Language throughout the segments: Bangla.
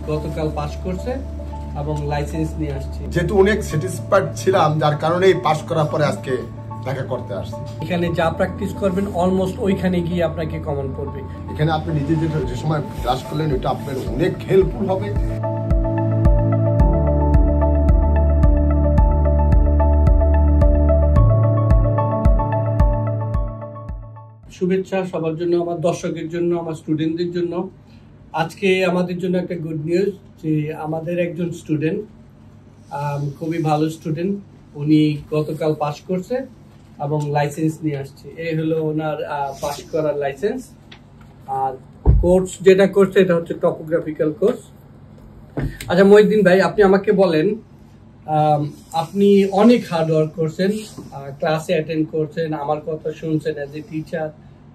গতকাল পাস করছে এবং লাইসেন্স নিয়ে আসছে। যেহেতু অনেক স্যাটিসফাইড ছিলাম, যার কারণেই পাস করার পরে আজকে দেখা করতে আসছি। এখানে যা প্র্যাকটিস করবেন অলমোস্ট ওইখানে গিয়ে আপনাকে কমন পড়বে। এখানে আপনি নিজে যে সময় ক্লাস করলেন এটা আপনার অনেক হেল্পফুল হবে। শুভেচ্ছা সবার জন্য, আমার দর্শকের জন্য, আমার স্টুডেন্টদের জন্য। আজকে আমাদের জন্য একটা গুড নিউজ যে আমাদের একজন স্টুডেন্ট, খুবই ভালো স্টুডেন্ট, উনি গতকাল পাস করছে এবং লাইসেন্স নিয়ে আসছে। এই হলো ওনার পাস করার লাইসেন্স। আর কোর্স যেটা করছে এটা হচ্ছে টপোগ্রাফিক্যাল কোর্স। আচ্ছা মহিউদ্দিন ভাই, আপনি আমাকে বলেন, আপনি অনেক হার্ড ওয়ার্ক করছেন, ক্লাসে অ্যাটেন্ড করছেন, আমার কথা শুনছেন অ্যাজ এ টিচার,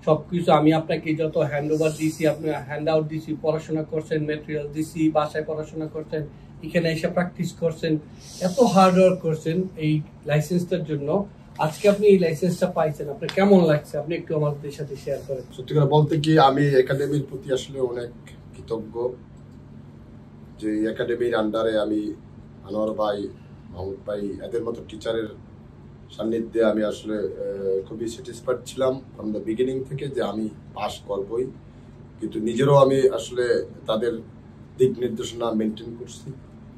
সবকিছু আমি আপনাকে যত হ্যান্ড ওভার দিছি, আপনি হ্যান্ড আউট দিছি, পড়াশোনা করছেন, মেটেরিয়াল দিছি, বাসায় পড়াশোনা করছেন, এখানে এসে প্র্যাকটিস করছেন, এত হার্ড ওয়ার্ক করছেন এই লাইসেন্সটার জন্য। আজকে আপনি এই লাইসেন্সটা পাইছেন, আপনার কেমন লাগছে? আপনি একটু আমাদের সাথে শেয়ার করেন। সত্যি করে বলতে কি, আমি একাডেমির প্রতি আসলে অনেক কৃতজ্ঞ যে একাডেমির আন্ডারে আমি আনোয়ার ভাই, মাহমুদ ভাই, এদের মতো টিচারের সান্নিধ্যে আমি আসলে খুবই স্যাটিসফাইড ছিলাম ফ্রম দ্য বিগিনিং থেকে যে আমি পাস করবই। কিন্তু নিজেরও আমি আসলে তাদের দিক নির্দেশনা মেনটেন করছি,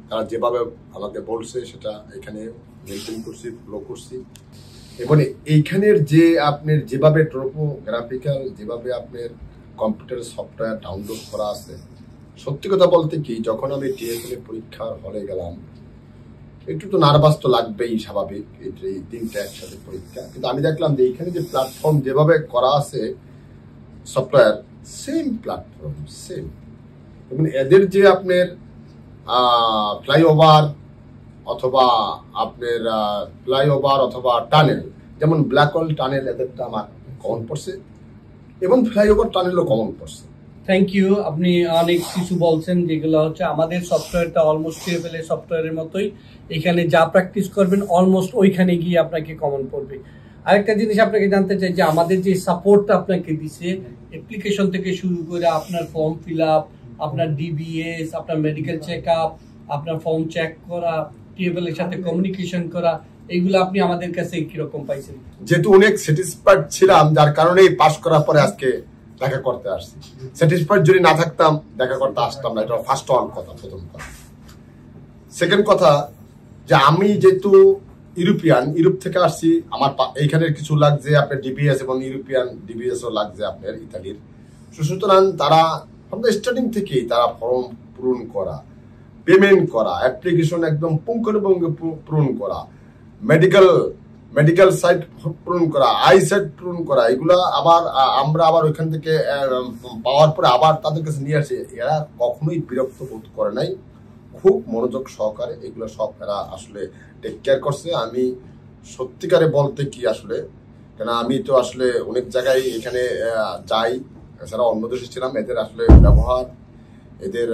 তারা যেভাবে আমাকে বলছে সেটা এখানে মেনটেন করছি, ফলো করছি। এবং এইখানের যে আপনার যেভাবে ট্রপোগ্রাফিক্যাল, যেভাবে আপনার কম্পিউটার সফটওয়্যার ডাউনলোড করা আছে, সত্যি কথা বলতে কি, যখন আমি টিএসএল এর পরীক্ষার হলে গেলাম, একটু তো নার্ভাস তো লাগবেই, স্বাভাবিক, এই তিনটা একসাথে পরীক্ষা। কিন্তু আমি দেখলাম যে এইখানে যে প্ল্যাটফর্ম যেভাবে করা আছে সফটওয়্যার, সেম প্ল্যাটফর্ম, সেম। এবং এদের যে আপনার ফ্লাইওভার অথবা টানেল, যেমন ব্ল্যাক হোল টানেল এদেরটা আমার কমন পড়ছে এবং ফ্লাইওভার টানেলও কমন পড়ছে। থ্যাংক ইউ, আপনি অনেক কিছু বলছেন যেগুলো হচ্ছে আমাদের সফটওয়্যারটা অলমোস্ট টিএফএল এর সফটওয়্যারের মতোই। এখানে যা প্র্যাকটিস করবেন অলমোস্ট ওইখানে গিয়ে আপনাকে কমন পড়বে। আরেকটা জিনিস আপনাকে জানতে চাই যে আমাদের যে সাপোর্টটা আপনাকে দিছে, অ্যাপ্লিকেশন থেকে শুরু করে আপনার ফর্ম ফিল আপ, আপনার ডিবিএস, আপনার মেডিকেল চেক আপ, আপনার ফর্ম চেক করা, টিএফএল এর সাথে কমিউনিকেশন করা, এইগুলো আপনি আমাদের কাছে কিরকম পাইছেন? যেহেতু অনেক স্যাটিসফাইড ছিলাম, যার কারণেই পাস করার পরে আজকে দেখা করতে আসছি। স্যাটিসফাইড যদি না থাকতাম দেখা করতে আসতাম না, এটা ফার্স্ট অল কথা, প্রথম কথা। সেকেন্ড কথা, যে আমি যেহেতু ইউরোপ থেকে আসছি, আমার এইখানের কিছু লাগছে আপনার ডিবিএস এবং ইউরোপিয়ান ডিবিএসও লাগছে আপনার ইতালির। সুতরাং তারা স্টার্টিং থেকেই তারা ফর্ম পূরণ করা, পেমেন্ট করা, অ্যাপ্লিকেশন একদম পুঙ্খানুপুঙ্খ পূরণ করা, মেডিকেল সাইট পূরণ করা, আই সাইট পূরণ করা, এগুলা আমরা আবার ওইখান থেকে পাওয়ার পরে আবার তাদের কাছে নিয়ে আসে। এরা কখনোই বিরক্ত বোধ করে নাই, খুব মনোযোগ সহকারে এগুলো সব এরা আসলে টেক কেয়ার করছে। আমি সত্যিকারে বলতে কি আসলে, কেন আমি তো আসলে অনেক জায়গায় এখানে যাই, এছাড়া অন্য দেশে ছিলাম, এদের আসলে ব্যবহার, এদের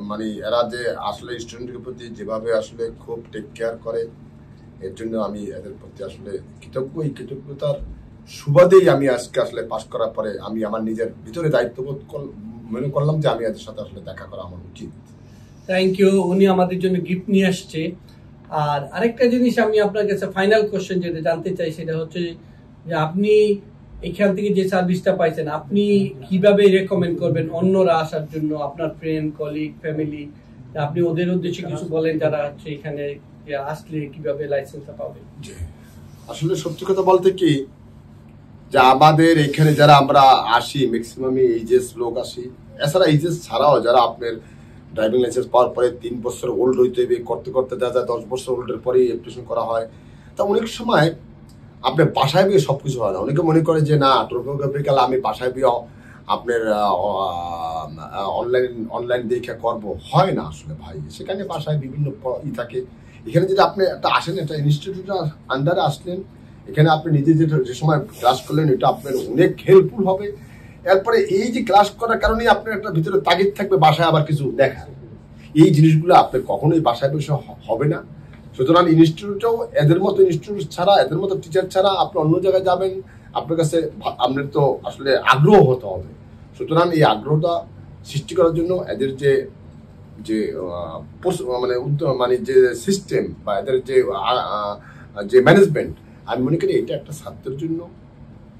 মানে এরা যে আসলে স্টুডেন্টের প্রতি যেভাবে আসলে খুব টেক কেয়ার করে, এর জন্য আমি এদের প্রতি আসলে কৃতজ্ঞ। এই কৃতজ্ঞতার সুবাদেই আমি আজকে আসলে পাস করার পরে আমি আমার নিজের ভিতরে দায়িত্ববোধ মনে করলাম যে আমি এদের সাথে আসলে দেখা করা আমার উচিত। থ্যাংক ইউ, উনি আমাদের জন্য গিফট নিয়ে আসছে। আর আরেকটা জিনিস আমি আপনার কাছে ফাইনাল কোশ্চেন যেটা জানতে চাই, সেটা হচ্ছে যে আপনি এখান থেকে যে সার্ভিসটা পাইছেন, আপনি কিভাবে রেকমেন্ড করবেন অন্যরা আসার জন্য, আপনার ফ্রেন্ড, কলিগ, ফ্যামিলি? আপনি ওদের উদ্দেশ্যে কিছু বলেন যারা হচ্ছে এখানে আসলে কিভাবে লাইসেন্সটা পাবে। আসলে সত্যি কথা বলতে কি, যে আমাদের এখানে যারা আমরা আসি ম্যাক্সিমামই এইচএস লোক আসি, এছাড়া এইচএস ছাড়াও যারা আপনার ড্রাইভিং লাইসেন্স পাওয়ার পরে 3 বছর ওল্ড হইতে হবে, করতে করতে দেখা যায় 10 বছর ওল্ডের পরেই অ্যাপ্লিকেশন করা হয়। তা অনেক সময় আপনার বাসায় বিয়ে সবকিছু হয় না। অনেকে মনে করে যে না, ট্রপোগ্রাফিক্যাল আমি বাসায় বিয়ে আপনার অনলাইন দেখে করবো, হয় না আসলে ভাই। সেখানে বাসায় বিভিন্ন থাকে। এখানে যদি আপনি একটা আসেন, একটা ইনস্টিটিউটের আন্ডারে আসলেন, এখানে আপনি নিজে যে সময় ক্লাস করলেন এটা আপনার অনেক হেল্পফুল হবে। এরপরে এই যে ক্লাস করার কারণে আপনার একটা ভিতরে তাগিদ থাকবে বাসায় আবার কিছু দেখা। এই জিনিসগুলো আপনার কখনোই বাসায় বসে হবে না। সুতরাং ইনস্টিটিউটেও এদের মতো ইনস্টিটিউট ছাড়া, এদের মতো টিচার ছাড়া আপনি অন্য জায়গায় যাবেন, আপনার কাছে আপনার তো আসলে আগ্রহ হতে হবে। সুতরাং এই আগ্রহটা সৃষ্টি করার জন্য এদের যে যে মানে যে সিস্টেম বা এদের যে ম্যানেজমেন্ট, আমি মনে করি এটা একটা ছাত্রের জন্য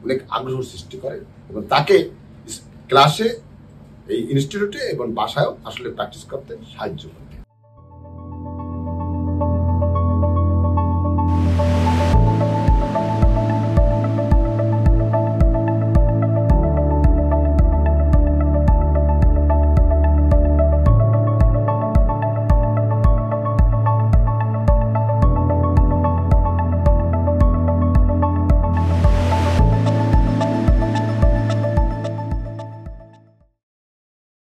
অনেক আগ্রহ সৃষ্টি করে এবং তাকে ক্লাসে, এই ইনস্টিটিউটে এবং বাসায়ও আসলে প্র্যাকটিস করতে সাহায্য করে।